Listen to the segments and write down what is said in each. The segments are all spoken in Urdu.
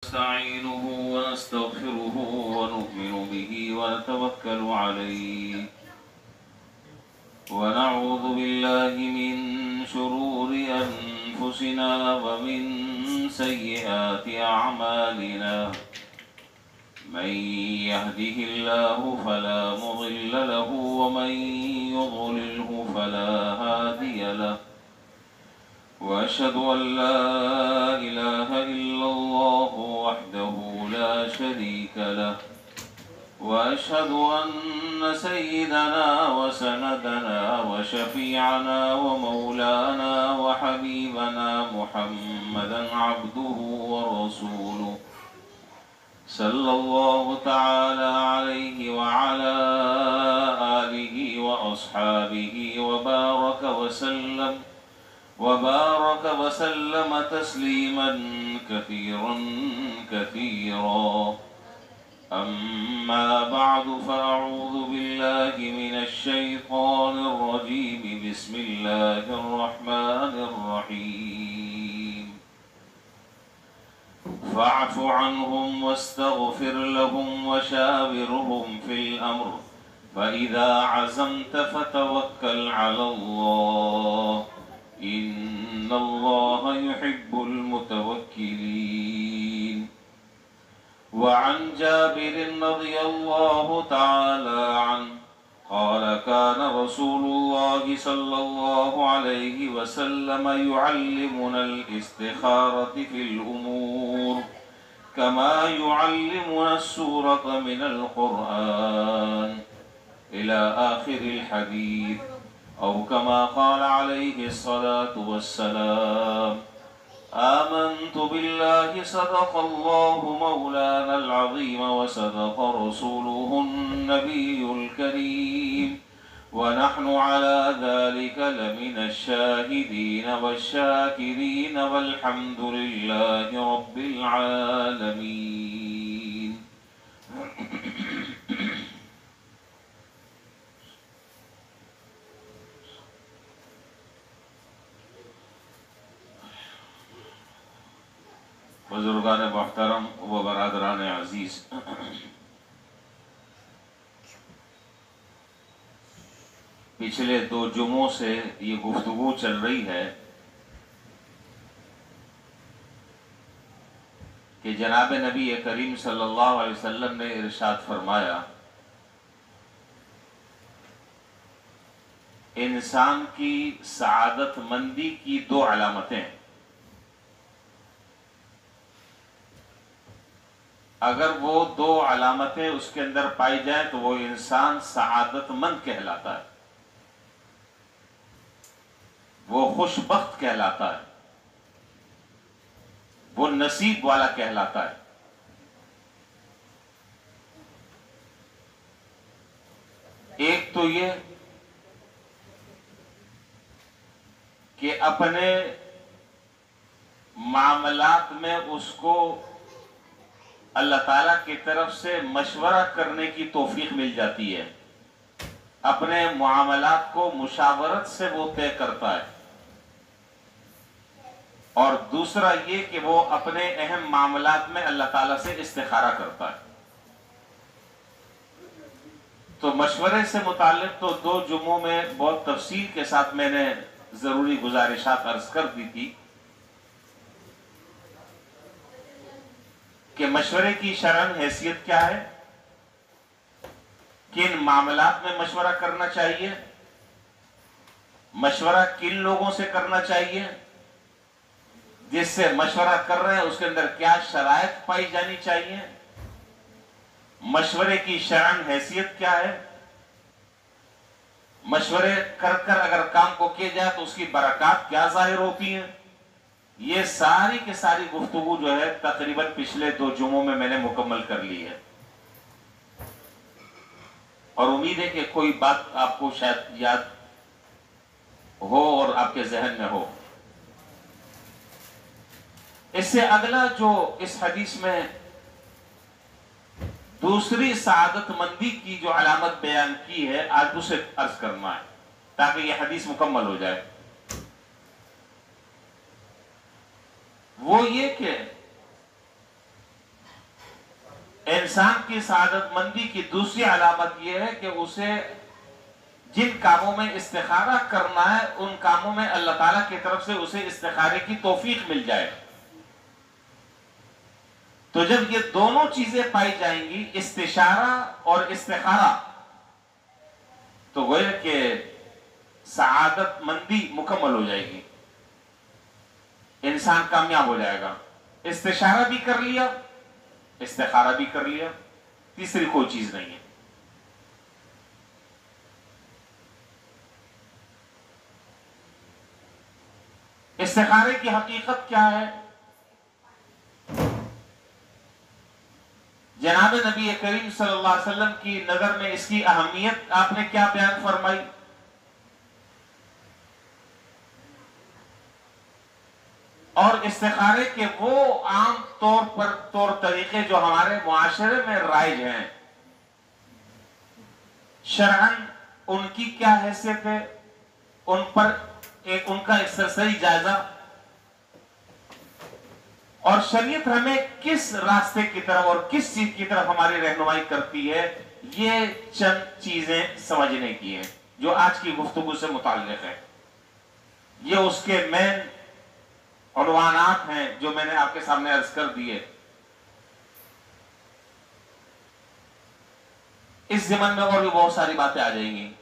نستعينه ونستغفره ونؤمن به ونتوكل عليه ونعوذ بالله من شرور أنفسنا ومن سيئات أعمالنا من يهده الله فلا مضل له ومن يضلله فلا هادي له وأشهد أن لا إله إلا الله وحده لا شريك له وأشهد أن سيدنا وسندنا وشفيعنا ومولانا وحبيبنا محمدا عبده ورسوله صلى الله تعالى عليه وعلى آله وأصحابه وبارك وسلم تسليما كثيرا كثيرا. أما بعد فأعوذ بالله من الشيطان الرجيم. بسم الله الرحمن الرحيم. فاعف عنهم واستغفر لهم وشاورهم في الأمر فإذا عزمت فتوكل على الله إن الله يحب المتوكلين. وعن جابر رضي الله تعالى عنه قال كان رسول الله صلى الله عليه وسلم يعلمنا الاستخارة في الأمور كما يعلمنا السورة من القرآن إلى آخر الحديث أو كما قال عليه الصلاة والسلام. آمنت بالله صدق الله مولانا العظيم وصدق رسوله النبي الكريم ونحن على ذلك لمن الشاهدين والشاكرين والحمد لله رب العالمين. بزرگان محترم و برادران عزیز، پچھلے 2 جمعوں سے یہ گفتگو چل رہی ہے کہ جناب نبی کریم صلی اللہ علیہ وسلم نے ارشاد فرمایا انسان کی سعادت مندی کی 2 علامتیں، اگر وہ 2 علامتیں اس کے اندر پائی جائیں تو وہ انسان سعادت مند کہلاتا ہے، وہ خوش بخت کہلاتا ہے، وہ نصیب والا کہلاتا ہے. ایک تو یہ کہ اپنے معاملات میں اس کو اللہ تعالیٰ کی طرف سے مشورہ کرنے کی توفیق مل جاتی ہے، اپنے معاملات کو مشاورت سے وہ طے کرتا ہے. اور دوسرا یہ کہ وہ اپنے اہم معاملات میں اللہ تعالیٰ سے استخارہ کرتا ہے. تو مشورے سے متعلق تو 2 جمعوں میں بہت تفصیل کے ساتھ میں نے ضروری گزارشات عرض کر دی تھی کہ مشورے کی شرعاً حیثیت کیا ہے، کن معاملات میں مشورہ کرنا چاہیے، مشورہ کن لوگوں سے کرنا چاہیے، جس سے مشورہ کر رہے ہیں اس کے اندر کیا شرائط پائی جانی چاہیے، مشورے کی شرعاً حیثیت کیا ہے، مشورے کر کر اگر کام کو کیا جائے تو اس کی برکات کیا ظاہر ہوتی ہیں. یہ ساری کی ساری گفتگو جو ہے تقریباً پچھلے 2 جمعوں میں میں نے مکمل کر لی ہے، اور امید ہے کہ کوئی بات آپ کو شاید یاد ہو اور آپ کے ذہن میں ہو. اس سے اگلا جو اس حدیث میں دوسری سعادت مندی کی جو علامت بیان کی ہے آج اسے عرض کرنا ہے تاکہ یہ حدیث مکمل ہو جائے. وہ یہ کہ انسان کی سعادت مندی کی دوسری علامت یہ ہے کہ اسے جن کاموں میں استخارہ کرنا ہے ان کاموں میں اللہ تعالیٰ کی طرف سے اسے استخارے کی توفیق مل جائے. تو جب یہ دونوں چیزیں پائی جائیں گی، استشارہ اور استخارہ، تو گویا کہ سعادت مندی مکمل ہو جائے گی، انسان کامیاب ہو جائے گا. استشارہ بھی کر لیا، استخارہ بھی کر لیا، تیسری کوئی چیز نہیں ہے. استخارے کی حقیقت کیا ہے؟ جناب نبی کریم صلی اللہ علیہ وسلم کی نظر میں اس کی اہمیت آپ نے کیا بیان فرمائی؟ اور استخارے کے وہ عام طور طریقے جو ہمارے معاشرے میں رائج ہیں، شرعاً ان کی کیا حیثیت ہے، ان پر ان کا ایک سرسری جائزہ، اور شریعت ہمیں کس راستے کی طرف اور کس چیز کی طرف ہماری رہنمائی کرتی ہے، یہ چند چیزیں سمجھنے کی ہیں جو آج کی گفتگو سے متعلق ہے. یہ اس کے مین عنوانات ہیں جو میں نے آپ کے سامنے عرض کر دیے. اس ضمن میں اور بھی بہت ساری باتیں آ جائیں گی.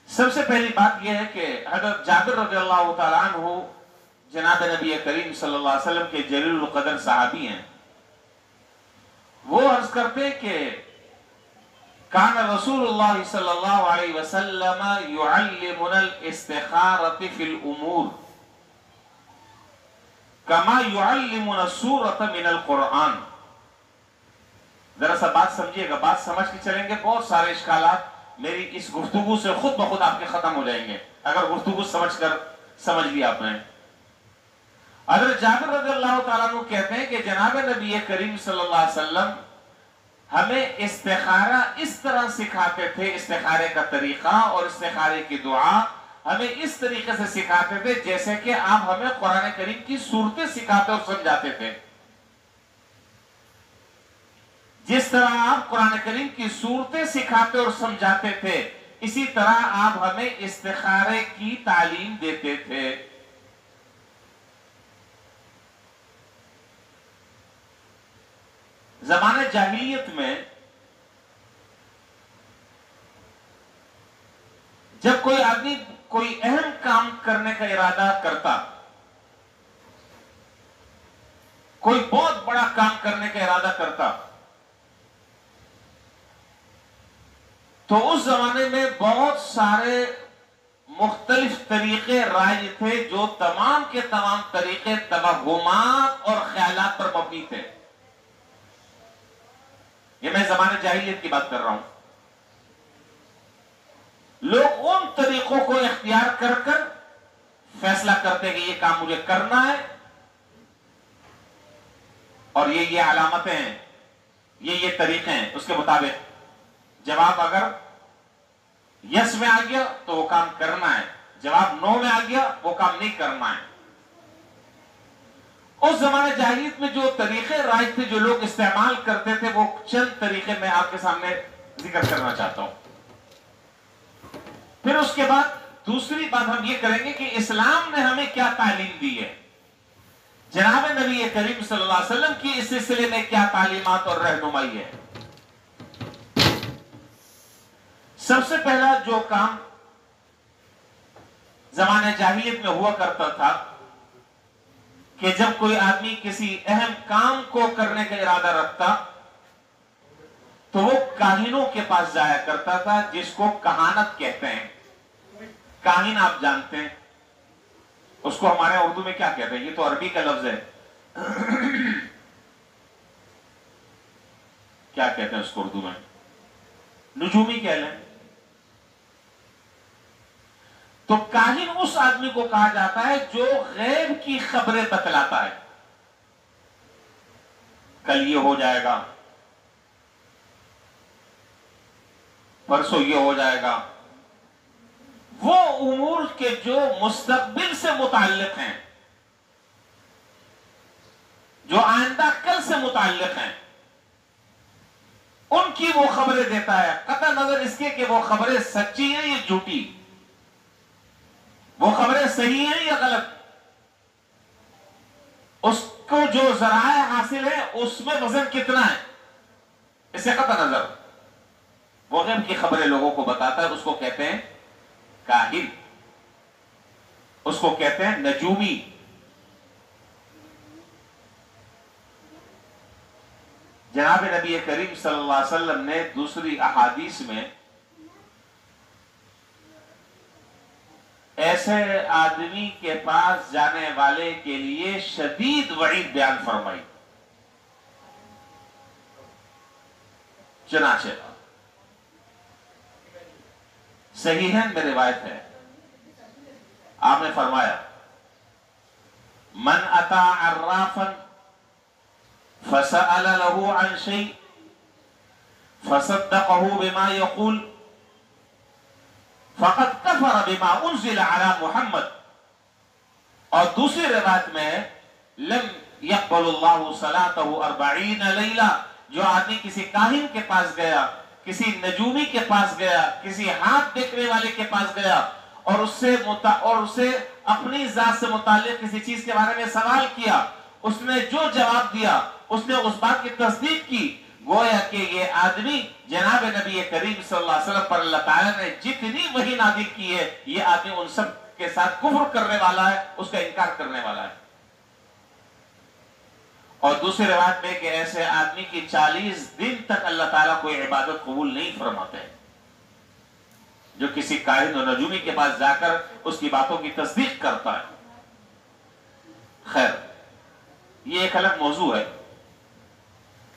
سب سے پہلی بات یہ ہے کہ حضرت جابر رضی اللہ تعالیٰ عنہ جناب نبی کریم صلی اللہ علیہ وسلم کے جلیل القدر صحابی ہیں. وہ عرض کرتے کہ کان رسول اللہ صلی اللہ علیہ وسلم يعلمنا الاستخارة في الامور كما يعلمنا السورة من القرآن. ذرا سا بات سمجھیے گا، بات سمجھ کے چلیں گے، بہت سارے اشکالات میری اس گفتگو سے خود بخود آپ کے ختم ہو جائیں گے اگر گفتگو سمجھ لیا آپ نے. حضرت جابر رضی اللہ تعالیٰ عنہ کہتے ہیں کہ جناب نبی کریم صلی اللہ علیہ وسلم ہمیں استخارہ اس طرح سکھاتے تھے، استخارے کا طریقہ اور استخارے کی دعا ہمیں اس طریقے سے سکھاتے تھے جیسے کہ آپ ہمیں قرآن کریم کی صورتیں سکھاتے اور سمجھاتے تھے. جس طرح آپ قرآن کریم کی صورتیں سکھاتے اور سمجھاتے تھے، اسی طرح آپ ہمیں استخارے کی تعلیم دیتے تھے. زمانہ جاہلیت میں جب کوئی آدمی کوئی اہم کام کرنے کا ارادہ کرتا، کوئی بہت بڑا کام کرنے کا ارادہ کرتا، تو اس زمانے میں بہت سارے مختلف طریقے رائج تھے جو تمام کے تمام طریقے توہمات اور خیالات پر مبنی تھے. یہ میں زمانے جاہلیت کی بات کر رہا ہوں. لوگ ان طریقوں کو اختیار کر کر فیصلہ کرتے کہ یہ کام مجھے کرنا ہے اور یہ علامتیں ہیں، یہ طریقے ہیں، اس کے مطابق جواب اگر یس میں آ گیا تو وہ کام کرنا ہے، جواب نو میں آ گیا وہ کام نہیں کرنا ہے. اس زمانے جاہلیت میں جو طریقے رائج تھے جو لوگ استعمال کرتے تھے، وہ چند طریقے میں آپ کے سامنے ذکر کرنا چاہتا ہوں. پھر اس کے بعد دوسری بات ہم یہ کریں گے کہ اسلام نے ہمیں کیا تعلیم دی ہے، جناب نبی کریم صلی اللہ علیہ وسلم کی اس سلسلے میں کیا تعلیمات اور رہنمائی ہے. سب سے پہلا جو کام زمانہ جاہلیت میں ہوا کرتا تھا کہ جب کوئی آدمی کسی اہم کام کو کرنے کا ارادہ رکھتا تو وہ کاہنوں کے پاس جایا کرتا تھا، جس کو کہانت کہتے ہیں. کاہن آپ جانتے ہیں، اس کو ہمارے اردو میں کیا کہتے ہیں؟ یہ تو عربی کا لفظ ہے، کیا کہتے ہیں اس کو اردو میں؟ نجومی کہہ لیں. تو کاہن اس آدمی کو کہا جاتا ہے جو غیب کی خبریں بتلاتا ہے. کل یہ ہو جائے گا، پرسوں یہ ہو جائے گا، وہ امور کے جو مستقبل سے متعلق ہیں، جو آئندہ کل سے متعلق ہیں، ان کی وہ خبریں دیتا ہے، قطع نظر اس کے کہ وہ خبریں سچی ہیں یا جھوٹی، وہ خبریں صحیح ہیں یا غلط، اس کو جو ذرائع حاصل ہے اس میں وزن کتنا ہے، اس سے قطع نظر وہ غیب کی خبریں لوگوں کو بتاتا ہے، اس کو کہتے ہیں کاہن، اس کو کہتے ہیں نجومی۔ جناب نبی کریم صلی اللہ علیہ وسلم نے دوسری احادیث میں ایسے آدمی کے پاس جانے والے کے لیے شدید وعید بیان فرمائی۔ چنانچہ صحیحین میں روایت ہے، آپ نے فرمایا من اتا عرافا فسأل له عن شيء فصدقه بما يقول فقد كفر بما انزل على محمد۔ اور دوسری روایت میں لم يقبل الله صلاته 40 لیلہ، جو آدمی کسی کاہن کے پاس گیا، کسی نجومی کے پاس گیا، کسی ہاتھ دیکھنے والے کے پاس گیا اور اس سے اپنی ذات سے متعلق کسی چیز کے بارے میں سوال کیا، اس نے جو جواب دیا اس نے اس بات کی تصدیق کی، گویا کہ یہ آدمی جناب نبی کریم صلی اللہ علیہ وسلم پر اللہ تعالیٰ نے جتنی وحی نازل کی ہے، یہ آدمی ان سب کے ساتھ کفر کرنے والا ہے، اس کا انکار کرنے والا ہے۔ اور دوسری روایت میں کہ ایسے آدمی کی 40 دن تک اللہ تعالیٰ کوئی عبادت قبول نہیں فرماتے، جو کسی کاہن اور نجومی کے پاس جا کر اس کی باتوں کی تصدیق کرتا ہے۔ خیر، یہ ایک الگ موضوع ہے۔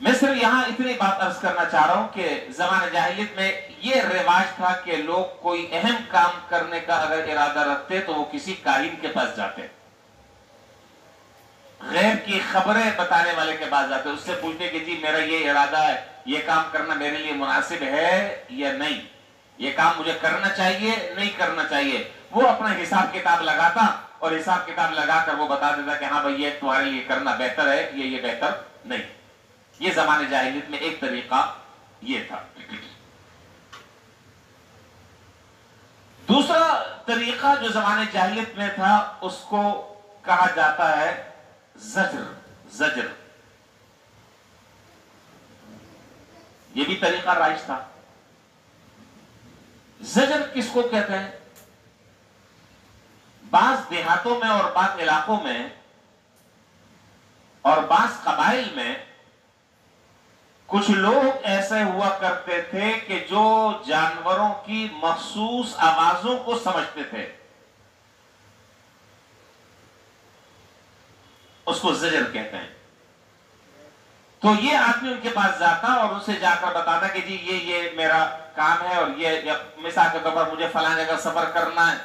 میں صرف یہاں اتنی بات عرض کرنا چاہ رہا ہوں کہ زمانہ جاہلیت میں یہ رواج تھا کہ لوگ کوئی اہم کام کرنے کا اگر ارادہ رکھتے تو وہ کسی کاہن کے پاس جاتے، غیب کی خبریں بتانے والے کے پاس جاتے، اس سے پوچھتے کہ جی میرا یہ ارادہ ہے، یہ کام کرنا میرے لیے مناسب ہے یا نہیں، یہ کام مجھے کرنا چاہیے نہیں کرنا چاہیے۔ وہ اپنا حساب کتاب لگاتا اور حساب کتاب لگا کر وہ بتا دیتا کہ ہاں بھائی یہ تمہارے لیے کرنا بہتر ہے، یہ بہتر نہیں۔ یہ زمانے جاہلیت میں ایک طریقہ یہ تھا۔ دوسرا طریقہ جو زمانے جاہلیت میں تھا اس کو کہا جاتا ہے زجر۔ یہ بھی طریقہ رائج تھا۔ زجر کس کو کہتے ہیں؟ بعض دیہاتوں میں اور بعض علاقوں میں اور بعض قبائل میں کچھ لوگ ایسے ہوا کرتے تھے کہ جو جانوروں کی مخصوص آوازوں کو سمجھتے تھے، اس کو زجر کہتے ہیں۔ تو یہ آدمی ان کے پاس جاتا اور ان سے جا کر بتاتا کہ جی یہ میرا کام ہے، اور یہ مثال کے طور پر مجھے فلاں جگہ سفر کرنا ہے،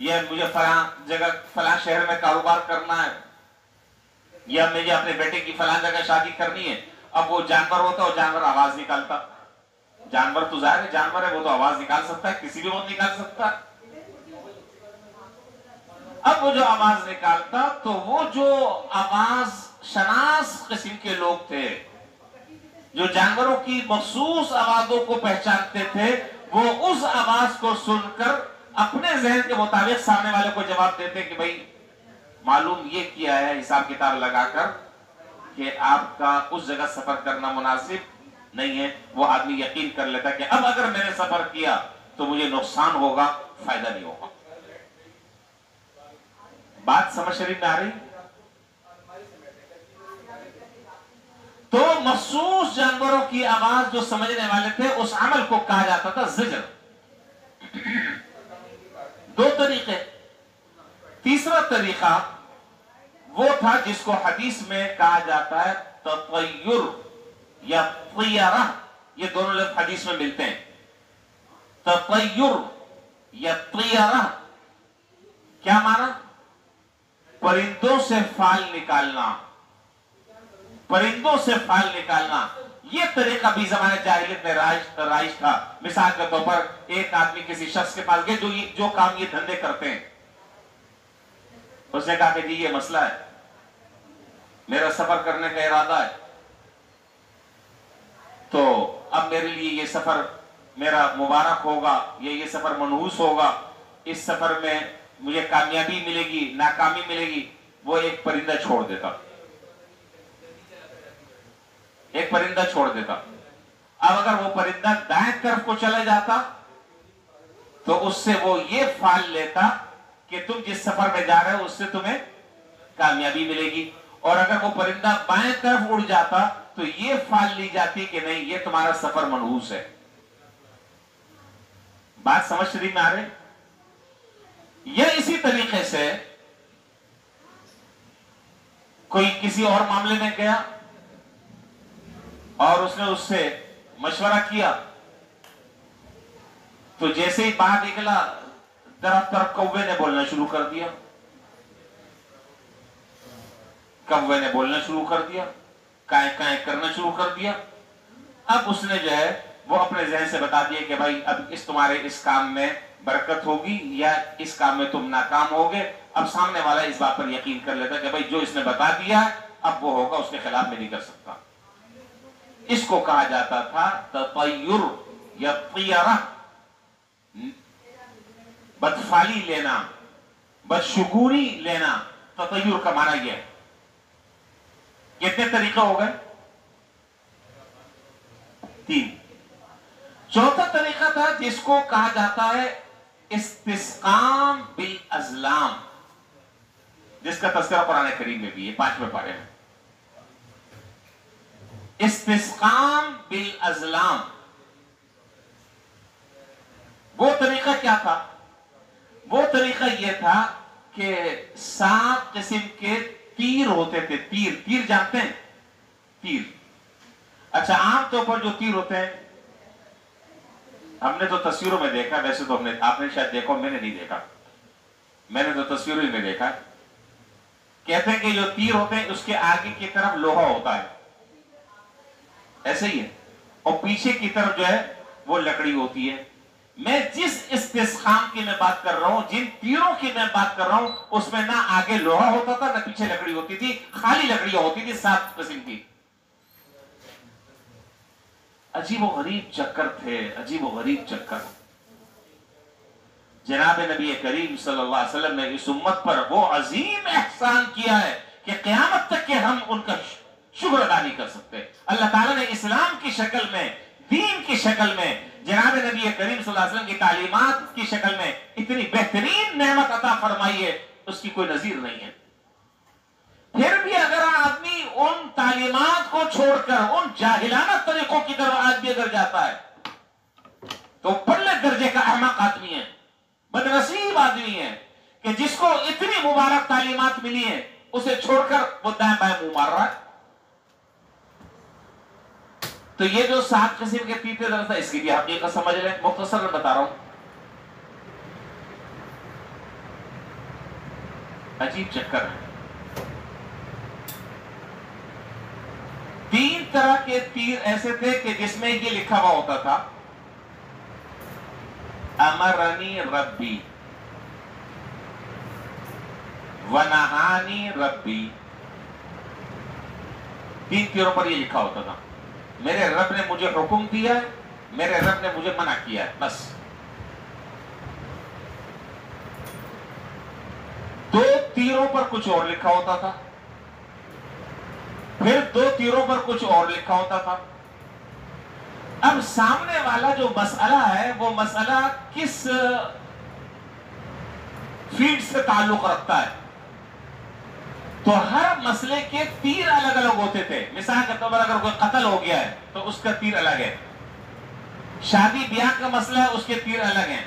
یا مجھے فلاں جگہ فلاں شہر میں کاروبار کرنا ہے، یا مجھے اپنے بیٹے کی فلاں جگہ شادی کرنی ہے۔ اب وہ جانور ہوتا اور جانور آواز نکالتا، جانور تو ظاہر ہے جانور ہے، وہ تو آواز نکال سکتا ہے، کسی بھی وقت نکال سکتا ہے۔ اب وہ جو آواز نکالتا تو وہ جو آواز شناس قسم کے لوگ تھے، جو جانوروں کی مخصوص آوازوں کو پہچانتے تھے، وہ اس آواز کو سن کر اپنے ذہن کے مطابق سامنے والے کو جواب دیتے کہ بھائی معلوم یہ کیا ہے حساب کتاب لگا کر کہ آپ کا اس جگہ سفر کرنا مناسب نہیں ہے۔ وہ آدمی یقین کر لیتا کہ اب اگر میں نے سفر کیا تو مجھے نقصان ہوگا، فائدہ نہیں ہوگا۔ بات سمجھ شریف میں آ رہی؟ تو مخصوص جانوروں کی آواز جو سمجھنے والے تھے اس عمل کو کہا جاتا تھا زجر۔ دو طریقے۔ تیسرا طریقہ وہ تھا جس کو حدیث میں کہا جاتا ہے تطیر یا طیرہ، یہ دونوں لفظ حدیث میں ملتے ہیں۔ تطیر یا طیرہ کیا معنی؟ پرندوں سے فال نکالنا، پرندوں سے فال نکالنا۔ یہ طریقہ بھی زمانے جاہلیت میں رائج تھا۔ مثال کے طور پر ایک آدمی کسی شخص کے پاس گئے جو کام یہ دھندے کرتے ہیں، اس نے کہا کہ جی یہ مسئلہ ہے، میرا سفر کرنے کا ارادہ ہے، تو اب میرے لیے یہ سفر میرا مبارک ہوگا یا یہ سفر منحوس ہوگا، اس سفر میں مجھے کامیابی ملے گی ناکامی ملے گی، وہ ایک پرندہ چھوڑ دیتا، ایک پرندہ چھوڑ دیتا۔ اب اگر وہ پرندہ دائیں طرف کو چلا جاتا تو اس سے وہ یہ فال لیتا کہ تم جس سفر میں جا رہے ہو اس سے تمہیں کامیابی ملے گی، اور اگر وہ پرندہ بائیں طرف اڑ جاتا تو یہ فال لی جاتی کہ نہیں، یہ تمہارا سفر منحوس ہے۔ بات سمجھ شریف میں آ رہے؟ یا اسی طریقے سے کوئی کسی اور معاملے میں گیا اور اس نے اس سے مشورہ کیا، تو جیسے ہی باہر نکلا درخت پر کوے نے بولنا شروع کر دیا، کوے نے بولنا شروع کر دیا، کائیں کائیں کرنا شروع کر دیا۔ اب اس نے جو ہے وہ اپنے ذہن سے بتا دیا کہ بھائی اب تمہارے اس کام میں برکت ہوگی یا اس کام میں تم ناکام ہوگے۔ اب سامنے والا اس بات پر یقین کر لیتا کہ بھائی جو اس نے بتا دیا ہے اب وہ ہوگا، اس کے خلاف میں نہیں کر سکتا۔ اس کو کہا جاتا تھا تطیر یا طیرہ، بدفعلی لینا، بدشگونی لینا۔ تطیر کا معنی یہ ہے۔ کتنے طریقے ہو گئے؟ 3۔ چوتھا طریقہ تھا جس کو کہا جاتا ہے استسقام بالازلام، جس کا تذکرہ قرآن کریم میں بھی ہے 5ویں پارے میں۔ استسقام بالازلام، وہ طریقہ کیا تھا؟ وہ طریقہ یہ تھا کہ 7 قسم کے تیر ہوتے تھے۔ تیر جانتے ہیں؟ تیر، اچھا عام طور پر جو تیر ہوتے ہیں ہم نے تو تصویروں میں دیکھا، ویسے تو آپ نے شاید دیکھا، میں نے نہیں دیکھا، میں نے تو تصویروں میں دیکھا۔ کہتے ہیں کہ جو تیر ہوتے ہیں اس کے آگے کی طرف لوہا ہوتا ہے، ایسے ہی ہے، اور پیچھے کی طرف جو ہے وہ لکڑی ہوتی ہے۔ میں جس استسقام کی میں بات کر رہا ہوں، جن تیروں کی میں بات کر رہا ہوں، اس میں نہ آگے لوہا ہوتا تھا نہ پیچھے لکڑی ہوتی تھی، خالی لکڑیاں ہوتی تھی 7 قسم کی۔ عجیب و غریب چکر تھے، عجیب و غریب چکر۔ جناب نبی کریم صلی اللہ علیہ وسلم نے اس امت پر وہ عظیم احسان کیا ہے کہ قیامت تک کہ ہم ان کا شکر ادا نہیں کر سکتے۔ اللہ تعالیٰ نے اسلام کی شکل میں، دین کی شکل میں، جناب نبی کریم صلی اللہ علیہ وسلم کی تعلیمات کی شکل میں اتنی بہترین نعمت عطا فرمائی ہے، اس کی کوئی نظیر نہیں ہے۔ پھر بھی اگر آدمی ان تعلیمات کو چھوڑ کر ان جاہلانہ طریقوں کی طرف آدمی اگر جاتا ہے تو پرلے درجے کا احمق آدمی ہے، بدنصیب آدمی ہے کہ جس کو اتنی مبارک تعلیمات ملی ہیں اسے چھوڑ کر وہ دائیں بائیں منہ مار رہا ہے۔ تو یہ جو 7 قسم کے تیتے درست ہے، اس کی بھی حقیقت سمجھ لیں، مختصر میں بتا رہا ہوں۔ عجیب چکر ہے۔ 3 طرح کے تیر ایسے تھے کہ جس میں یہ لکھا ہوا ہوتا تھا امرنی ربی ونہانی ربی۔ 3 تیروں پر یہ لکھا ہوتا تھا، میرے رب نے مجھے حکم دیا ہے، میرے رب نے مجھے منع کیا ہے، بس۔ 2 تیروں پر کچھ اور لکھا ہوتا تھا، پھر 2 تیروں پر کچھ اور لکھا ہوتا تھا۔ اب سامنے والا جو مسئلہ ہے وہ مسئلہ کس فیلڈ سے تعلق رکھتا ہے، تو ہر مسئلے کے تیر الگ الگ ہوتے تھے۔ مثال کے طور پر اگر کوئی قتل ہو گیا ہے تو اس کا تیر الگ ہے، شادی بیاہ کا مسئلہ ہے اس کے تیر الگ ہیں،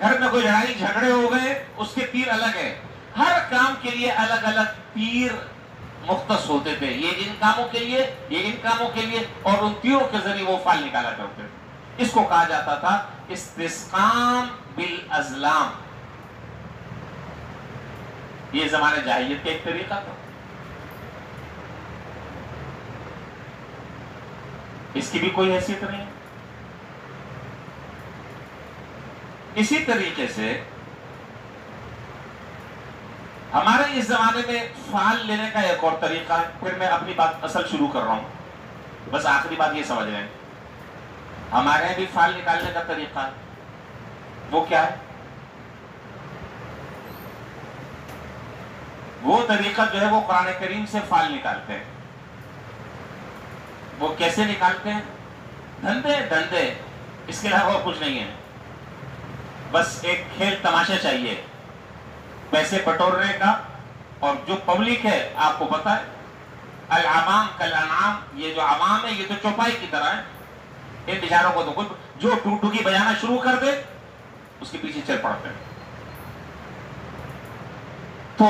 گھر میں کوئی لڑائی جھگڑے ہو گئے اس کے تیر الگ ہیں۔ ہر کام کے لیے الگ الگ تیر مختص ہوتے تھے، یہ ان کاموں کے لیے، یہ ان کاموں کے لیے، اور ان تیروں کے ذریعے وہ فال نکالا کرتے تھے۔ اس کو کہا جاتا تھا استسقام بالازلام۔ یہ زمانے جاہلیت کا ایک طریقہ تھا۔ اس کی بھی کوئی حیثیت نہیں ہے۔ اسی طریقے سے ہمارے اس زمانے میں فال لینے کا ایک اور طریقہ ہے، پھر میں اپنی بات اصل شروع کر رہا ہوں، بس آخری بات یہ سمجھ رہے ہیں، ہمارے یہاں بھی فال نکالنے کا طریقہ ہے، وہ کیا ہے؟ وہ طریقہ جو ہے وہ قرآن کریم سے فال نکالتے ہیں۔ وہ کیسے نکالتے ہیں؟ دھندے، اس کے علاوہ اور کچھ نہیں ہے، بس ایک کھیل تماشا چاہیے پیسے بٹورنے کا، اور جو پبلک ہے آپ کو پتا ہے، العوام کالانعام، یہ جو عوام ہے یہ تو چوپائی کی طرح ہے، ان بیچاروں کو تو کچھ، جو ٹوٹوکی بجانا شروع کر دے اس کے پیچھے چل پڑتے ہیں۔ تو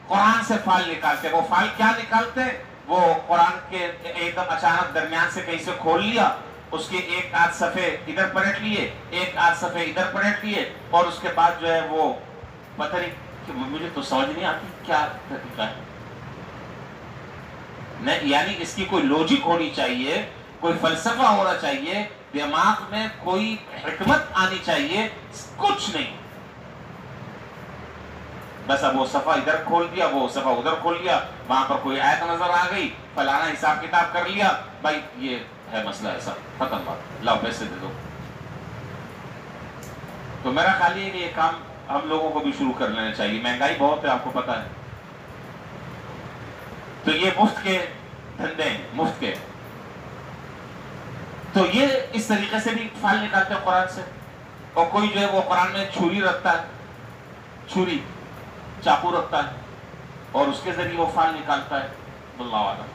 قرآن سے فال نکالتے، وہ فال کیا نکالتے؟ وہ قرآن کے ایک دم اچانک درمیان سے کہیں سے کھول لیا، اس کے ایک آدھ صفحے ادھر پلٹ لیے، ایک آدھ صفحے ادھر پلٹ لیے، اور اس کے بعد جو ہے وہ پتہ نہیں کہ مجھے تو سمجھ نہیں آتی کیا طریقہ ہے، یعنی اس کی کوئی لوجک ہونی چاہیے، کوئی فلسفہ ہونا چاہیے، دماغ میں کوئی حکمت آنی چاہیے، کچھ نہیں، بس اب وہ صفحہ ادھر کھول دیا، وہ صفحہ ادھر کھول لیا، وہاں پر کوئی آیت نظر آ گئی، فلانا حساب کتاب کر لیا، بھائی یہ ہے مسئلہ ایسا، ختم بات، لاؤ پیسے دے دو۔ تو میرا خیال یہ کہ یہ کام ہم لوگوں کو بھی شروع کر لینا چاہیے، مہنگائی بہت ہے آپ کو پتا ہے، تو یہ مفت کے دھندے ہیں، مفت کے، تو یہ اس طریقے سے بھی فال نکالتے ہیں قرآن سے۔ اور کوئی جو ہے وہ قرآن میں چھری رکھتا ہے، چھری چاقو رکھتا ہے، اور اس کے ذریعے وہ فال نکالتا ہے، اللہ عالم۔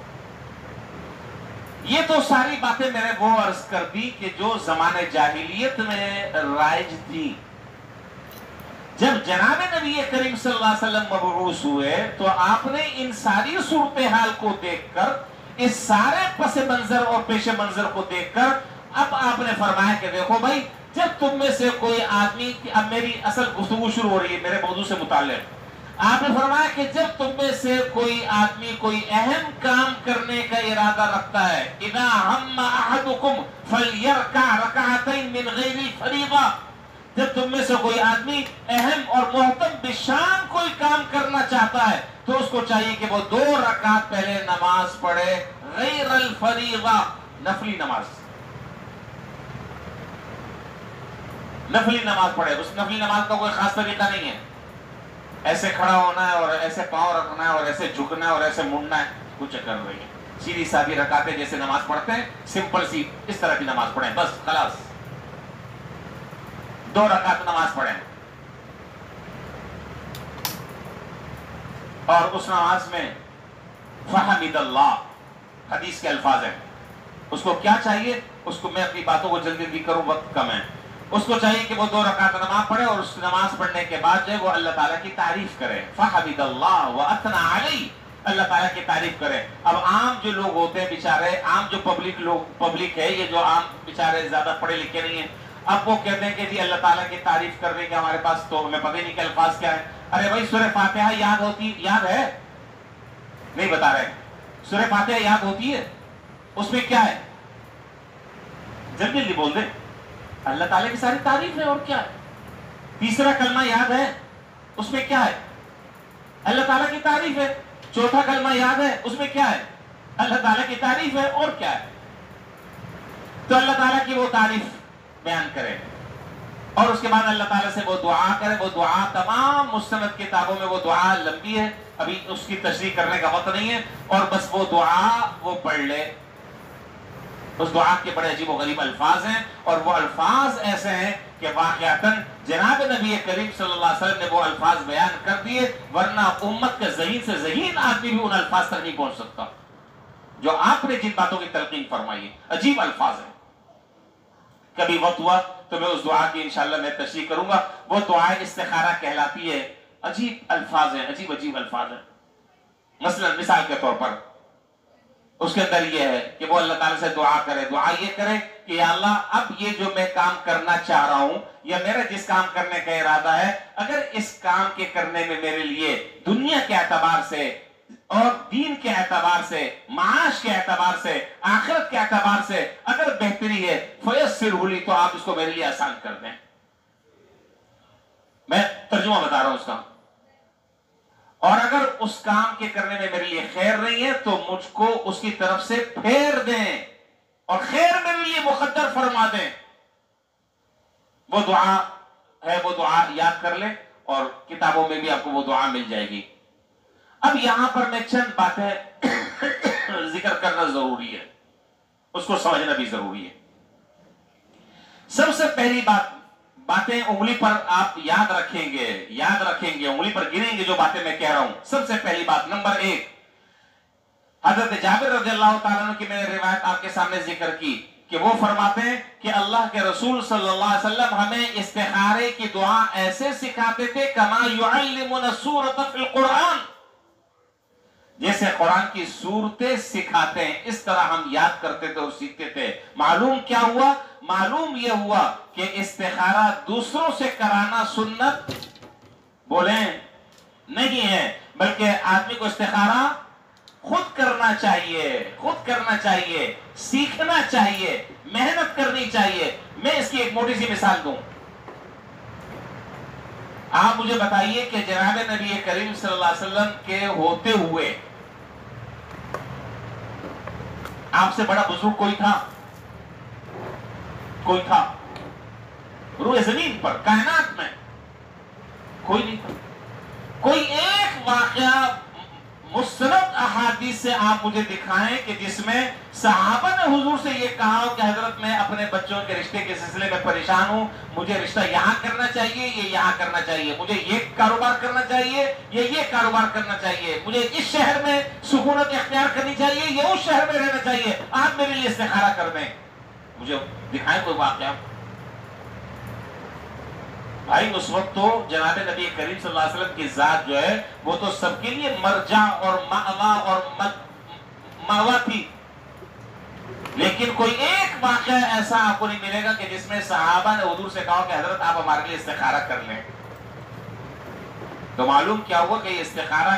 یہ تو ساری باتیں میں نے وہ عرض کر دی کہ جو زمانے جاہلیت میں رائج تھی۔ جب جناب نبی کریم صلی اللہ علیہ وسلم مبعوث ہوئے تو آپ نے ان ساری صورتحال کو دیکھ کر، اس سارے پس منظر اور پیش منظر کو دیکھ کر، اب آپ نے فرمایا کہ دیکھو بھائی، جب تم میں سے کوئی آدمی، اب میری اصل گفتگو شروع ہو رہی ہے میرے موضوع سے متعلق، آپ نے فرمایا کہ جب تم میں سے کوئی آدمی کوئی اہم کام کرنے کا ارادہ رکھتا ہے، اذا ہم احدکم فلیرکع رکعتین من غیر الفریضہ، جب تم میں سے کوئی آدمی اہم اور محتم بشان کوئی کام کرنا چاہتا ہے تو اس کو چاہیے کہ وہ 2 رکعت پہلے نماز پڑھے، غیر الفریضہ، نفلی نماز، نفلی نماز پڑھے۔ اس نفلی نماز کا کوئی خاص طریقہ نہیں ہے، ایسے کھڑا ہونا ہے اور ایسے پاؤں رکھنا ہے اور ایسے جھکنا ہے اور ایسے مڑنا ہے، کچھ چکر نہیں ہے، سیدھی سادھی رکعتیں جیسے نماز پڑھتے ہیں، سمپل سی اس طرح کی نماز پڑھیں، بس خلاص 2 رکعت نماز پڑھیں، اور اس نماز میں فحمد اللہ، حدیث کے الفاظ ہیں، اس کو کیا چاہیے، اس کو میں اپنی باتوں کو جلدی جلدی کروں، وقت کم ہے، اس کو چاہیے کہ وہ 2 رکعت نماز پڑھے اور اس نماز پڑھنے کے بعد جو ہے وہ اللہ تعالیٰ کی تعریف کرے، فحمد اللہ واثنى علیہ، اللہ تعالیٰ کی تعریف کرے۔ اب عام جو لوگ ہوتے ہیں بیچارے، عام جو پبلک ہے، یہ جو عام بیچارے زیادہ پڑھے لکھے نہیں ہیں، اب وہ کہتے ہیں کہ جی اللہ تعالیٰ کی تعریف کرنے کے ہمارے پاس تو ہمیں پتہ ہی نہیں کہ الفاظ کیا ہے۔ ارے بھائی سورہ فاتحہ یاد ہے؟ نہیں بتا رہے، سورہ فاتحہ یاد ہوتی ہے؟ اس میں کیا ہے؟ جلدی جلدی بول دیں، اللہ تعالیٰ کی ساری تعریف ہے، اور کیا ہے؟ تیسرا کلمہ یاد ہے؟ اس میں کیا ہے؟ اللہ تعالیٰ کی تعریف ہے۔ چوتھا کلمہ یاد ہے؟ اس میں کیا ہے؟ اللہ تعالیٰ کی تعریف ہے، اور کیا ہے؟ تو اللہ تعالیٰ کی وہ تعریف بیان کرے، اور اس کے بعد اللہ تعالیٰ سے وہ دعا کرے۔ وہ دعا تمام مستند کتابوں میں وہ دعا لمبی ہے، ابھی اس کی تشریح کرنے کا وقت نہیں ہے، اور بس وہ دعا وہ پڑھ لے۔ اس دعا کے بڑے عجیب و غریب الفاظ ہیں، اور وہ الفاظ ایسے ہیں کہ واقعتاً جناب نبی کریم صلی اللہ علیہ وسلم نے وہ الفاظ بیان کر دیے، ورنہ امت کے ذہین سے ذہین آدمی بھی ان الفاظ تک نہیں پہنچ سکتا جو آپ نے جن باتوں کی تلقین فرمائی ہے۔ عجیب الفاظ ہیں، کبھی وقت ہوا تو میں اس دعا کی انشاءاللہ میں تشریح کروں گا۔ وہ دعا استخارہ کہلاتی ہے، عجیب الفاظ ہیں، عجیب الفاظ ہیں۔ مثلا مثال کے طور پر اس کے اندر یہ ہے کہ وہ اللہ تعالیٰ سے دعا کرے، دعا یہ کرے کہ یا اللہ اب یہ جو میں کام کرنا چاہ رہا ہوں، یا میرا جس کام کرنے کا ارادہ ہے، اگر اس کام کے کرنے میں میرے لیے دنیا کے اعتبار سے اور دین کے اعتبار سے، معاش کے اعتبار سے، آخرت کے اعتبار سے اگر بہتری ہے فیسرہ لی، تو آپ اس کو میرے لیے آسان کر دیں۔ میں ترجمہ بتا رہا ہوں اس کا، اور اگر اس کام کے کرنے میں میرے لیے خیر نہیں ہے تو مجھ کو اس کی طرف سے پھیر دیں اور خیر میرے لیے مقدر فرما دیں. وہ دعا ہے، وہ دعا یاد کر لیں اور کتابوں میں بھی آپ کو وہ دعا مل جائے گی. اب یہاں پر میں چند باتیں ذکر کرنا ضروری ہے، اس کو سمجھنا بھی ضروری ہے. سب سے پہلی باتیں انگلی پر آپ یاد رکھیں گے، انگلی پر گنیں گے جو باتیں میں کہہ رہا ہوں. سب سے پہلی بات نمبر 1، حضرت جابر رضی اللہ تعالیٰ عنہ کی میں نے روایت آپ کے سامنے ذکر کی کہ وہ فرماتے ہیں کہ اللہ کے رسول صلی اللہ علیہ وسلم ہمیں استخارے کی دعا ایسے سکھاتے تھے کما یعلمنا السورۃ فی القرآن، جیسے قرآن کی صورتیں سکھاتے ہیں اس طرح ہم یاد کرتے تھے اور سیکھتے تھے. معلوم کیا ہوا؟ معلوم یہ ہوا کہ استخارہ دوسروں سے کرانا سنت بولیں نہیں ہے، بلکہ آدمی کو استخارہ خود کرنا چاہیے، سیکھنا چاہیے، محنت کرنی چاہیے. میں اس کی ایک موٹی سی مثال دوں. آپ مجھے بتائیے کہ جناب نبی کریم صلی اللہ علیہ وسلم کے ہوتے ہوئے آپ سے بڑا بزرگ کوئی تھا؟ روئے زمین پر کائنات میں کوئی نہیں تھا. کوئی ایک واقعہ مستند احادیث سے آپ مجھے دکھائیں کہ جس میں صحابہ نے حضور سے یہ کہا ہو کہ حضرت میں اپنے بچوں کے رشتے کے سلسلے میں پریشان ہوں، مجھے رشتہ یہاں کرنا چاہیے، یہاں کرنا چاہیے، مجھے یہ کاروبار کرنا چاہیے، یہ کاروبار کرنا چاہیے، مجھے اس شہر میں سکونت اختیار کرنی چاہیے، یہ اس شہر میں رہنا چاہیے، آپ میرے لیے استخارہ کر دیں. مجھے دکھائیں کوئی واقعہ. بھائی اس وقت تو جناب نبی کریم صلی اللہ علیہ وسلم کی ذات جو ہے وہ تو سب کے لیے مرجع اور مأوا اور مأوا تھی، لیکن کوئی ایک واقعہ ایسا آپ کو نہیں ملے گا کہ جس میں صحابہ نے حضور سے کہا کہ حضرت آپ ہمارے لیے استخارہ کر لیں. تو معلوم کیا ہوا کہ یہ استخارہ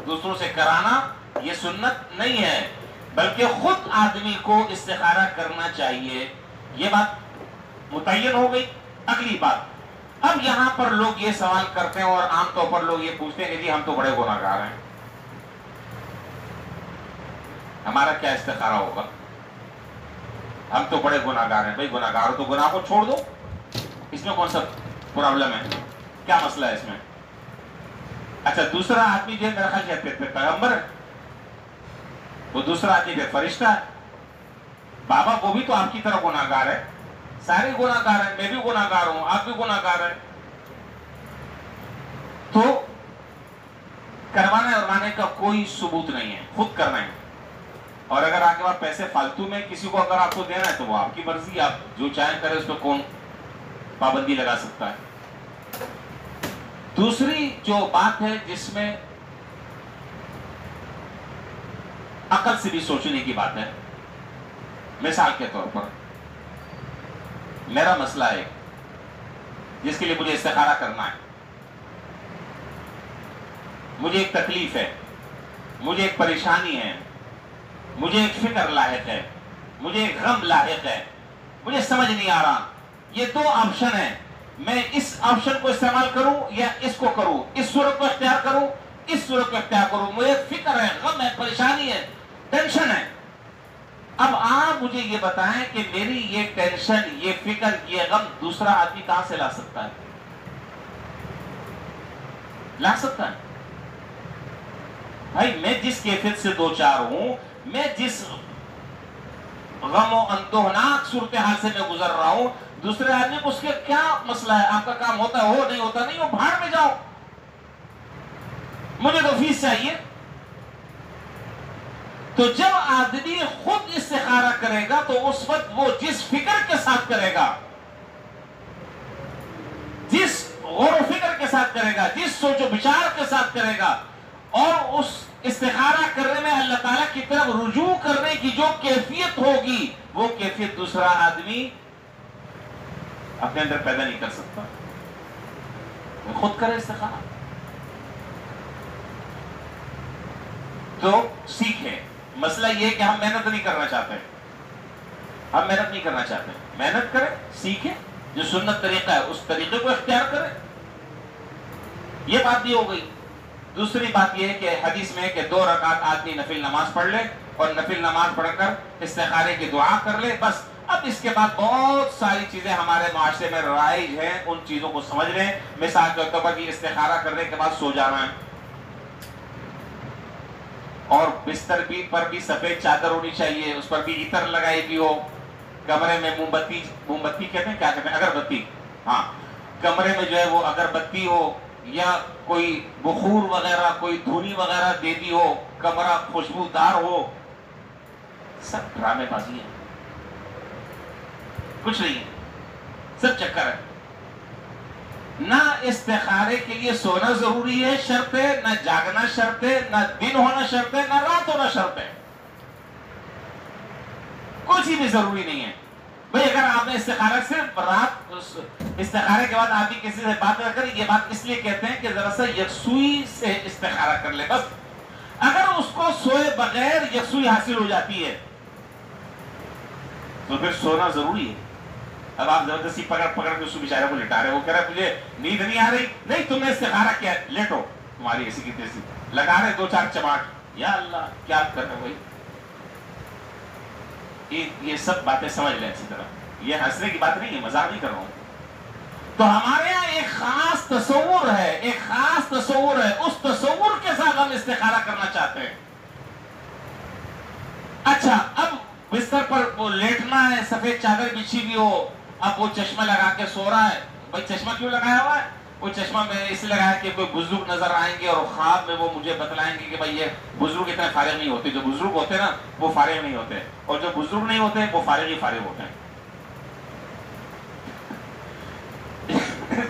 دوسروں سے کرانا یہ سنت نہیں ہے، بلکہ خود آدمی کو استخارہ کرنا چاہیے. یہ بات متعین ہو گئی. اگلی بات، اب یہاں پر لوگ یہ سوال کرتے ہیں اور عام طور پر لوگ یہ پوچھتے ہیں کہ جی ہم تو بڑے گناہگار ہیں، ہمارا کیا استخارہ ہوگا؟ ہم تو بڑے گناہگار ہیں. بھائی گناہگار ہو تو گناہ کو چھوڑ دو، اس میں کون سا پرابلم ہے؟ کیا مسئلہ ہے اس میں؟ اچھا دوسرا آدمی جو ہے میرا خیال کہتے ہیں پیغمبر ہے، وہ دوسرا آدمی جو فرشتہ ہے. بابا وہ بھی تو آپ کی طرح گناہگار ہے، سارے گناہگار ہیں، میں بھی گناہگار ہوں، آپ بھی گناہگار ہیں. تو کروانے اور کا کوئی ثبوت نہیں ہے، خود کرنا ہے. اور اگر آپ کے پاس پیسے فالتو میں کسی کو اگر آپ کو دینا ہے تو وہ آپ کی مرضی، آپ جو چاہیں کریں، اس پہ کون پابندی لگا سکتا ہے. دوسری جو بات ہے جس میں عقل سے بھی سوچنے کی بات ہے، مثال کے طور پر میرا مسئلہ ہے جس کے لیے مجھے استخارہ کرنا ہے، مجھے ایک تکلیف ہے، مجھے ایک پریشانی ہے، مجھے ایک فکر لاحق ہے، مجھے ایک غم لاحق ہے، مجھے سمجھ نہیں آ رہا. یہ دو آپشن ہیں، میں اس آپشن کو استعمال کروں یا اس کو کروں، اس صورت کو اختیار کروں، اس صورت کو اختیار کروں. مجھے فکر ہے، غم ہے، پریشانی ہے، ٹینشن ہے. اب آپ مجھے یہ بتائیں کہ میری یہ ٹینشن، یہ فکر، یہ غم دوسرا آدمی کہاں سے لا سکتا ہے؟ لا سکتا ہے؟ بھائی میں جس کیفیت سے دو چار ہوں، میں جس غم و اندوہناک صورتحال سے میں گزر رہا ہوں، دوسرے آدمی کو اس کے کیا مسئلہ ہے؟ آپ کا کام ہوتا ہے، ہو نہیں ہوتا نہیں، وہ بھاڑ میں جاؤ، مجھے تو فیس چاہیے. تو جب آدمی خود استخارہ کرے گا تو اس وقت وہ جس فکر کے ساتھ کرے گا، جس غور و فکر کے ساتھ کرے گا، جس سوچ و بچار کے ساتھ کرے گا، اور اس استخارہ کرنے میں اللہ تعالیٰ کی طرف رجوع کرنے کی جو کیفیت ہوگی، وہ کیفیت دوسرا آدمی اپنے اندر پیدا نہیں کر سکتا. وہ خود کرے استخارہ. تو سیکھیں. مسئلہ یہ کہ ہم محنت نہیں کرنا چاہتے، محنت کریں، سیکھیں، جو سنت طریقہ ہے اس طریقے کو اختیار کریں. یہ بات بھی ہو گئی. دوسری بات یہ ہے کہ حدیث میں ہے کہ 2 رکعت آدمی نفل نماز پڑھ لے اور نفل نماز پڑھ کر استخارے کی دعا کر لے بس. اب اس کے بعد بہت ساری چیزیں ہمارے معاشرے میں رائج ہیں، ان چیزوں کو سمجھ لیں. مثال کے طور پر استخارہ کرنے کے بعد سو جانا ہے، اور بستر پر بھی سفید چادر ہونی چاہیے، اس پر بھی عطر لگائی بھی ہو. کمرے میں موم بتی کہتے ہیں، کیا کہتے ہیں، اگربتی. ہاں، کمرے میں جو ہے وہ اگربتی ہو یا کوئی بخور وغیرہ، کوئی دھونی وغیرہ دے دی ہو، کمرہ خوشبودار ہو. سب ڈرامے بازی ہے، کچھ نہیں ہے، سب چکر ہے. نہ استخارے کے لیے سونا ضروری ہے، شرط ہے، نہ جاگنا شرط ہے، نہ دن ہونا شرط ہے، نہ رات ہونا شرط ہے. کچھ ہی بھی ضروری نہیں ہے. بھئی اگر آپ نے استخارہ صرف رات استخارے کے بعد آدمی کسی سے بات نہ کرے، یہ بات اس لیے کہتے ہیں کہ ذرا سا یکسوئی سے استخارہ کر لے بس. اگر اس کو سوئے بغیر یکسوئی حاصل ہو جاتی ہے تو پھر سونا ضروری ہے. اب آپ زبردستی پکڑ کے اس بیچارے کو لٹا رہے، وہ کہہ رہا ہے مجھے نیند نہیں آ رہی. نہیں، تم نے استخارہ کیا، لیٹو، تمہاری ایسی کی تیسی. لگا رہے 2-4 چماٹ. یا اللہ، کیا کر رہے بھائی. یہ سب باتیں سمجھ لیں اچھی طرح. یہ ہنسنے کی بات نہیں ہے، مذاق نہیں کر رہا ہوں. تو ہمارے یہاں ایک خاص تصور ہے، ایک خاص تصور ہے، اس تصور کے ساتھ ہم استخارہ کرنا چاہتے ہیں. اچھا، اب بستر پر وہ لیٹنا ہے، سفید چادر بچھی بھی ہو، اب وہ چشمہ لگا کے سو رہا ہے. بھائی چشمہ کیوں لگایا ہوا ہے؟ وہ چشمہ میں نے اس لیے لگایا کہ کوئی بزرگ نظر آئیں گے اور خواب میں وہ مجھے بتلائیں گے کہ بھائی یہ بزرگ اتنے فارغ نہیں ہوتے. جو بزرگ ہوتے ہیں نا وہ فارغ نہیں ہوتے، اور جو بزرگ نہیں ہوتے وہ فارغ ہی فارغ ہوتے ہیں.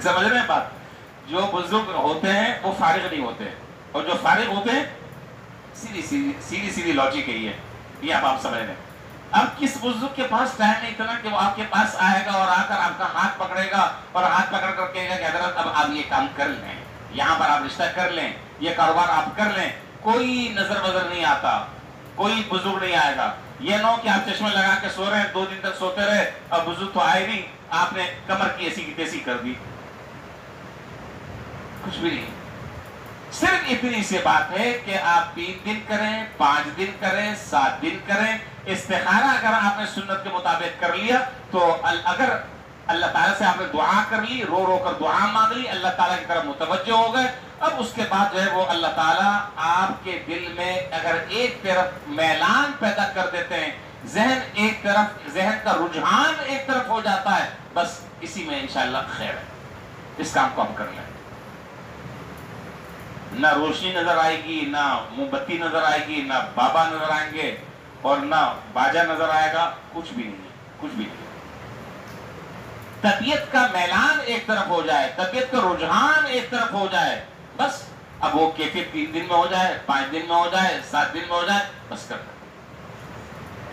سمجھ رہے ہیں بات؟ جو بزرگ ہوتے ہیں وہ فارغ نہیں ہوتے، اور جو فارغ ہوتے ہیں سیدھی لاجک ہے یہ آپ سمجھ رہے ہیں. اب کس بزرگ کے پاس ٹائم نہیں اتنا کہ وہ آپ کے پاس آئے گا اور آ کر آپ کا ہاتھ پکڑے گا اور ہاتھ پکڑ کر کہے گا کہ حضرت اب آپ یہ کام کر لیں، یہاں پر آپ رشتہ کر لیں، یہ کاروبار آپ کر لیں. کوئی نظر وظر نہیں آتا، کوئی بزرگ نہیں آئے گا. یہ نہ ہو کہ آپ چشمہ لگا کے سو رہے ہیں، 2 دن تک سوتے رہے، اب بزرگ تو آئے نہیں، آپ نے کمر کی ایسی کی تیسی کر دی. کچھ بھی نہیں. صرف اتنی سی بات ہے کہ آپ 3 دن کریں، 5 دن کریں، 7 دن کریں. استخارہ اگر آپ نے سنت کے مطابق کر لیا تو اگر اللہ تعالیٰ سے آپ نے دعا کر لی، رو رو کر دعا مانگ لی، اللہ تعالیٰ کی طرف متوجہ ہو گئے. اب اس کے بعد جو ہے وہ اللہ تعالیٰ آپ کے دل میں اگر ایک طرف میلان پیدا کر دیتے ہیں، ذہن کا رجحان ایک طرف ہو جاتا ہے، بس اسی میں انشاءاللہ خیر ہے. اس کام کو ہم کر لیں. نہ روشنی نظر آئے گی، نہ موم بتی نظر آئے گی، نہ بابا نظر آئیں گے، اور نہ باجا نظر آئے گا. کچھ بھی نہیں، کچھ بھی نہیں. طبیعت کا میلان ایک طرف ہو جائے، طبیعت کا رجحان ایک طرف ہو جائے، بس. اب وہ کیفیت 3 دن میں ہو جائے، 5 دن میں ہو جائے، 7 دن میں ہو جائے، بس کر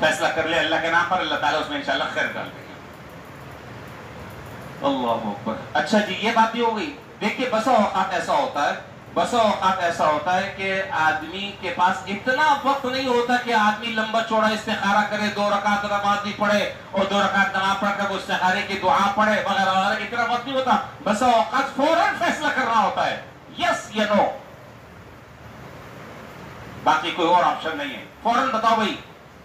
فیصلہ کر لے اللہ کے نام پر، اللہ تعالیٰ اس میں انشاءاللہ خیر ڈال دیں گے. اللہ اکبر. اچھا جی، یہ بات بھی ہو گئی. دیکھیے بسا اوقات ایسا ہوتا ہے کہ آدمی کے پاس اتنا وقت نہیں ہوتا کہ آدمی لمبا چوڑا استخارہ کرے، 2 رکعت نماز بھی پڑھے اور 2 رکعت نماز پڑھ کر وہ استخارے کی دعا پڑھے وغیرہ وغیرہ. اتنا وقت نہیں ہوتا. بسا اوقات فوراً فیصلہ کرنا ہوتا ہے، یس یا نو. باقی کوئی اور آپشن نہیں ہے. فوراً بتاؤ بھائی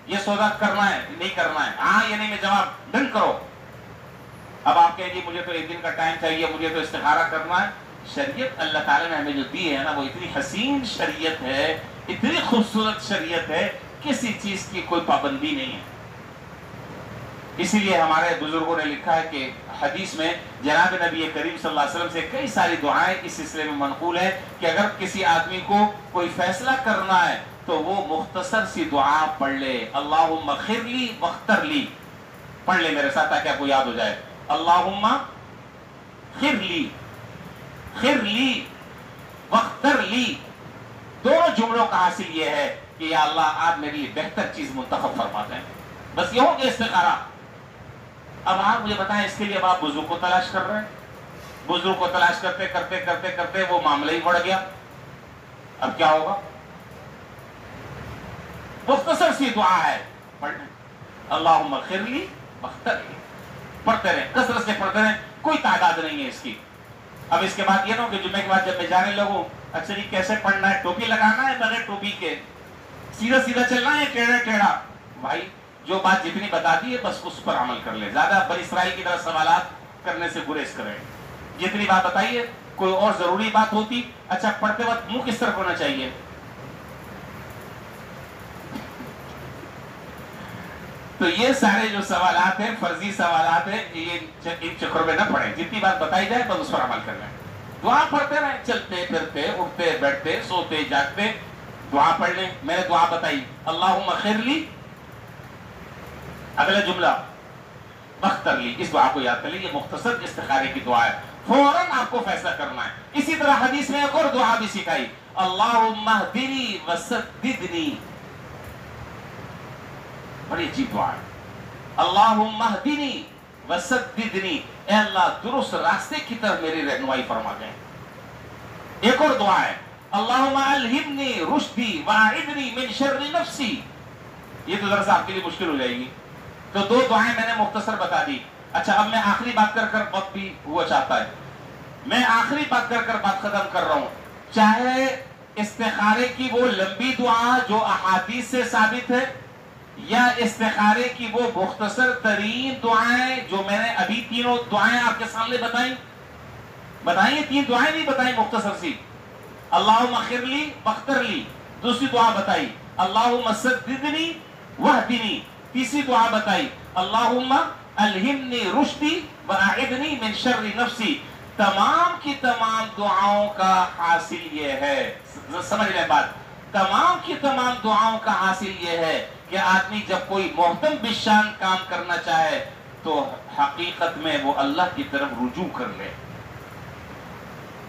یہ سودا کرنا ہے نہیں کرنا ہے، ہاں یا نہیں میں جواب ڈن کرو. اب آپ کہیں گے مجھے تو 1 دن کا ٹائم چاہیے، مجھے تو استخارہ کرنا ہے. شریعت اللہ تعالیٰ نے ہمیں جو دی ہے نا وہ اتنی حسین شریعت ہے، اتنی خوبصورت شریعت ہے، کسی چیز کی کوئی پابندی نہیں ہے. اسی لیے ہمارے بزرگوں نے لکھا ہے کہ حدیث میں جناب نبی کریم صلی اللہ علیہ وسلم سے کئی ساری دعائیں اس سلسلے میں منقول ہیں کہ اگر کسی آدمی کو کوئی فیصلہ کرنا ہے تو وہ مختصر سی دعا پڑھ لے. اللہم خر لی واختر لی. پڑھ لے میرے ساتھ تاکہ آپ کو یاد ہو جائے. اللہم خر لی واختر لی. دونوں جملوں کا حاصل یہ ہے کہ یا اللہ آپ میری بہتر چیز منتخب فرما دیں. بس یہ ہو گیا استخارہ. اب آپ مجھے بتائیں اس کے لیے اب آپ بزرگ کو تلاش کر رہے ہیں. بزرگ کو تلاش کرتے کرتے کرتے کرتے وہ معاملہ ہی بڑھ گیا. اب کیا ہوگا؟ مختصر سی دعا ہے، پڑھیں اللہم اغفر لی واختر لی. پڑھتے رہیں، کثرت سے پڑھتے رہیں، کوئی تعداد نہیں ہے اس کی. اب اس کے بعد یہ نہ ہو کہ جمعے کے بعد جب میں جانے لگوں اچھا جی کیسے پڑھنا ہے، ٹوپی لگانا ہے بغیر ٹوپی کے، سیدھا سیدھا چلنا ہے ٹیڑھا ٹیڑھا. بھائی جو بات جتنی بتا دی ہے بس اس پر عمل کر لے، زیادہ بنی اسرائیل کی طرح سوالات کرنے سے گریز کریں. جتنی بات بتائیے، کوئی اور ضروری بات ہوتی، اچھا پڑھتے وقت منہ کس طرف ہونا چاہیے؟ تو یہ سارے جو سوالات ہیں فرضی سوالات ہیں، یہ ان چکروں میں نہ پڑیں، جتنی بات بتائی جائے بس اس پر عمل کر لیں. دعا پڑھتے رہیں، چلتے پھرتے اٹھتے بیٹھتے سوتے جاگتے دعا پڑھ لیں. میں نے دعا بتائی اللہم اغفر لی، اگلا جملہ بختر لی، اس دعا کو یاد کر لیں، یہ مختصر استخارے کی دعا ہے، فوراً آپ کو فیصلہ کرنا ہے. اسی طرح حدیث میں ایک اور دعا بھی سکھائی، اللہم اہدنی وسددنی، بڑی عجیب دعا ہے. اللہم اہدنی وسددنی، اے اللہ درست راستے کی طرف میری رہنمائی فرما دیں. ایک اور دعا ہے اللہم الہمنی رشدی واعذنی من شر نفسی، یہ تو ذرا سا آپ کے لیے مشکل ہو جائے گی. تو دو دعائیں میں نے مختصر بتا دی. اچھا اب میں آخری بات کر وقت بھی ہوا چاہتا ہے، میں آخری بات کر بات ختم کر رہا ہوں. چاہے استخارے کی وہ لمبی دعا جو احادیث سے ثابت ہے، یا استخارے کی وہ مختصر ترین دعائیں جو میں نے ابھی تینوں دعائیں آپ کے سامنے بتائیں، یہ تین دعائیں نہیں بتائیں مختصر سی. اللہم اغفر لی بختر لی، دوسری دعا بتائی اللہم سددنی وہدنی، تیسری دعا بتائی اللہم الہمنی رشدی واعذنی من شر نفسی. تمام کی تمام دعاؤں کا حاصل یہ ہے، سمجھ لیں بات، تمام کی تمام دعاؤں کا حاصل یہ ہے کہ آدمی جب کوئی محتم بشان کام کرنا چاہے تو حقیقت میں وہ اللہ کی طرف رجوع کر لے.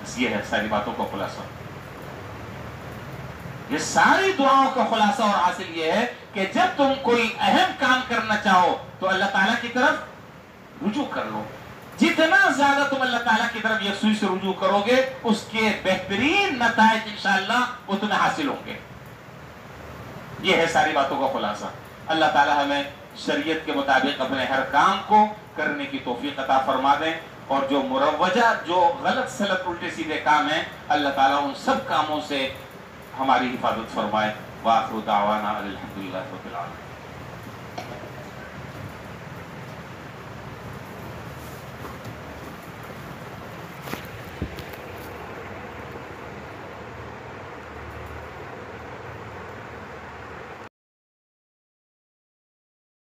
بس یہ ہے ساری باتوں کا خلاصہ. یہ ساری دعاؤں کا خلاصہ اور حاصل یہ ہے کہ جب تم کوئی اہم کام کرنا چاہو تو اللہ تعالیٰ کی طرف رجوع کر لو. جتنا زیادہ تم اللہ تعالیٰ کی طرف یکسوئی سے رجوع کرو گے اس کے بہترین نتائج انشاءاللہ وہ تمہیں حاصل ہوں گے. یہ ہے ساری باتوں کا خلاصہ. اللہ تعالیٰ ہمیں شریعت کے مطابق اپنے ہر کام کو کرنے کی توفیق عطا فرما دیں، اور جو مروجہ جو غلط سلط الٹے سیدھے کام ہیں اللہ تعالیٰ ان سب کاموں سے ہماری حفاظت فرمائے. وآخر دعوانا الحمدللہ رب العالمین.